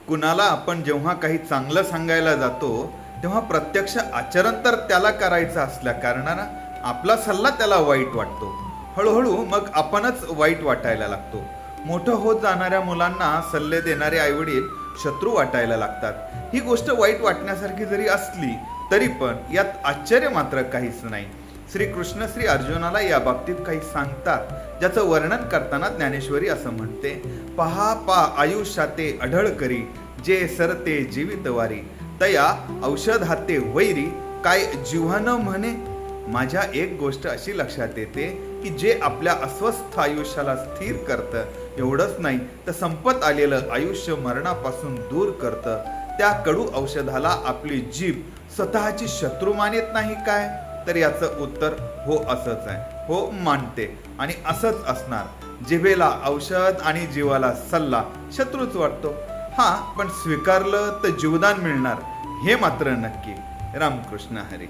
कुणाला आपण जेव्हा काही चांगलं सांगायला जातो तेव्हा प्रत्यक्ष आचरण तर त्याला करायचं असल्या कारणानं आपला सल्ला त्याला वाईट वाटतो. हळूहळू मग आपणच वाईट वाटायला लागतो. मोठं होत जाणाऱ्या मुलांना सल्ले देणारे आईवडील शत्रू वाटायला लागतात. ही गोष्ट वाईट वाटण्यासारखी जरी असली तरी पण यात आश्चर्य मात्र काहीच नाही. श्रीकृष्ण श्री अर्जुनाला या बाबतीत काही सांगतात, ज्याचं वर्णन करताना ज्ञानेश्वरी असं म्हणते, पहा पा आयुष्याते अढळ करी, जे सरते जीवितवारी, तया औषधाते वैरी, काय जीवन म्हणे. माझ्या एक गोष्ट अशी लक्षात येते की जे आपल्या अस्वस्थ आयुष्याला स्थिर करतं, एवढंच नाही तर संपत आलेलं आयुष्य मरणापासून दूर करतं, त्या कडू औषधाला आपली जीभ स्वतःची शत्रू मानत नाही काय? तर याचं उत्तर हो असंच आहे. हो मानते आणि असंच असणार. जिभेला औषध आणि जीवाला सल्ला शत्रूच वाटतो. हा, पण स्वीकारलं तर जीवदान मिळणार हे मात्र नक्की. रामकृष्ण हरी.